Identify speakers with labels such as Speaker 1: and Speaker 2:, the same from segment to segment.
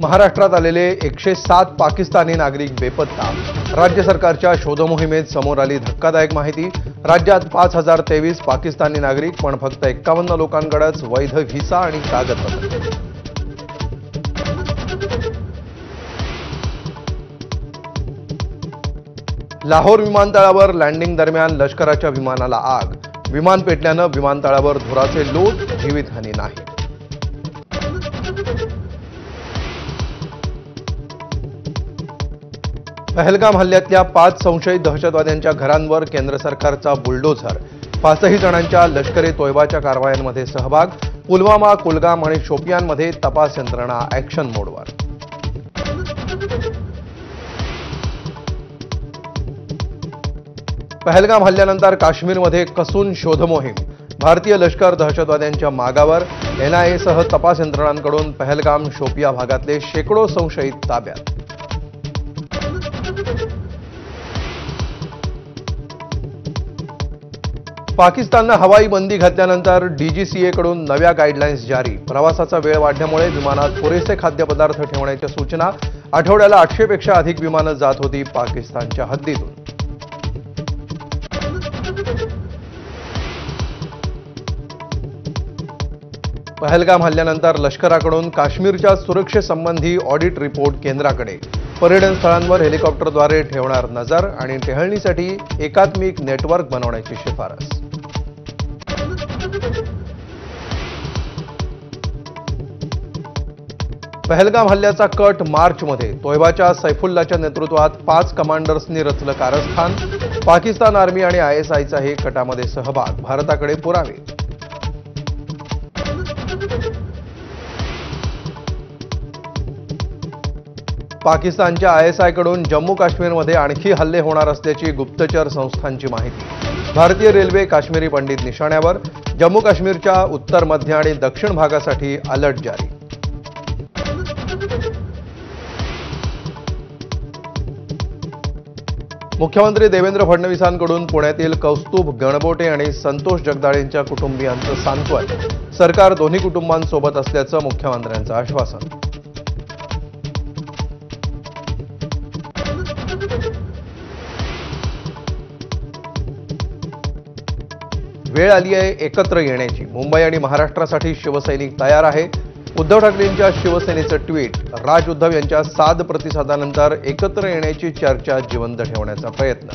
Speaker 1: महाराष्ट्रात आलेले 107 पाकिस्तानी नागरिक बेपत्ता। राज्य सरकारच्या शोधमोहिमेत समोर आली धक्कादायक माहिती। राज्यात 5023 पाकिस्तानी नागरिक, पण फक्त 51 लोकांकडेच वैध व्हिसा आणि कागदपत्र। लाहोर विमानतळावर लँडिंग दरम्यान लष्कराच्या विमानाला आग। विमान पेटल्यानं विमानतळावर धुराचे लोट, जीवितहानी नाही। पहलगाम हल्ल्यातल्या 5 संशयित दहशतवाद्यांच्या घरांवर केंद्र सरकारचा बुलडोझर। 5ही जणांच्या लष्करी तोयबाच्या कारवायांमध्ये सहभाग। पुलवामा, कुलगाम आणि शोपियानमध्ये तपास यंत्रणा ॲक्शन मोडवर। पहलगाम हल्ल्यानंतर काश्मीरमध्ये कसून शोधमोहीम। भारतीय लष्कर दहशतवाद्यांच्या मागावर। एनआयएसह तपास यंत्रणांकडून पहलगाम, शोपिया भागातले शेकडो संशयित ताब्यात। पाकिस्ताननं हवाई बंदी घातल्यानंतर डीजीसीएकडून नव्या गाईडलाईन्स जारी। प्रवासाचा वेळ वाढल्यामुळे विमानात पुरेसे खाद्यपदार्थ ठेवण्याच्या सूचना। आठवड्याला 800 पेक्षा अधिक विमानं जात होती पाकिस्तानच्या हद्दीतून। पहलगाम हल्ल्यानंतर लष्कराकडून काश्मीरच्या सुरक्षेसंबंधी ऑडिट रिपोर्ट केंद्राकडे। पर्यटन स्थळांवर हेलिकॉप्टरद्वारे ठेवणार नजर आणि टेहळणीसाठी एकात्मिक नेटवर्क बनवण्याची शिफारस। पहलगाम हल्ल्याचा कट मार्चमध्ये। तोयबाच्या सैफुल्लाच्या नेतृत्वात 5 कमांडर्सनी रचलं कारस्थान। पाकिस्तान आर्मी आणि आयएसआयचाही कटामध्ये सहभाग। भारताकडे पुरावे। पाकिस्तानच्या आयएसआयकडून जम्मू काश्मीरमध्ये आणखी हल्ले होणार असल्याची गुप्तचर संस्थांची माहिती। भारतीय रेल्वे काश्मीरी पंडित निशाण्यावर। जम्मू काश्मीरच्या उत्तर, मध्य आणि दक्षिण भागासाठी अलर्ट जारी। मुख्यमंत्री देवेंद्र फडणवीसांकडून पुण्यातील कौस्तुभ गणबोटे आणि संतोष जगदाळेंच्या कुटुंबियांचं सांत्वन। सरकार दोन्ही कुटुंबांसोबत असल्याचं मुख्यमंत्र्यांचं आश्वासन। वेळ आली आहे एकत्र येण्याची। मुंबई आणि महाराष्ट्रासाठी शिवसैनिक तयार आहे। उद्धव ठाकरेंच्या शिवसेनेचं ट्विट। राज उद्धव यांच्या साध प्रतिसादानंतर एकत्र येण्याची चर्चा जिवंत ठेवण्याचा प्रयत्न।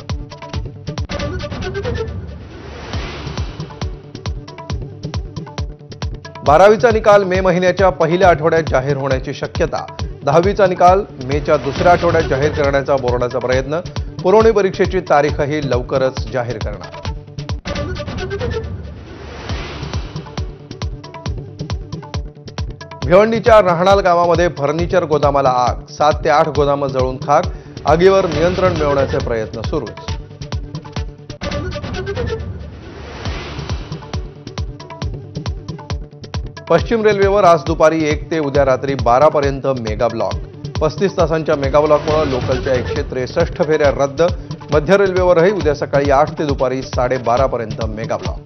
Speaker 1: बारावीचा निकाल मे महिन्याच्या पहिल्या आठवड्यात जाहीर होण्याची शक्यता। 10वीचा निकाल मेच्या दुसऱ्या आठवड्यात जाहीर करण्याचा बोर्डाचा प्रयत्न। पुरवणी परीक्षेची तारीखही लवकरच जाहीर करणार। भिवंडीच्या राहणाल गावामध्ये फर्निचर गोदामाला आग। 7 ते 8 गोदामं जळून खाक। आगीवर नियंत्रण मिळवण्याचे प्रयत्न सुरूच। पश्चिम रेल्वेवर आज दुपारी 1 ते उद्या रात्री 12 पर्यंत मेगा ब्लॉक। 35 तासांच्या मेगा ब्लॉकमुळे लोकलच्या 163 फेऱ्या रद्द। मध्य रेल्वेवरही उद्या सकाळी 8 ते दुपारी 12:30 पर्यंत मेगा ब्लॉक।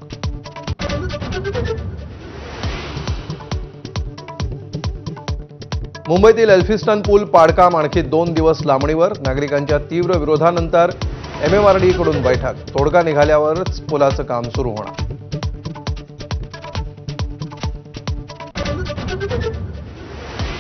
Speaker 1: मुंबईतील एल्फिस्टन पूल पाडकाम आणखी 2 दिवस लांबणीवर। नागरिकांच्या तीव्र विरोधानंतर MMRDA कडून बैठक। तोडगा निघाल्यावरच पुलाचं काम सुरू होणार।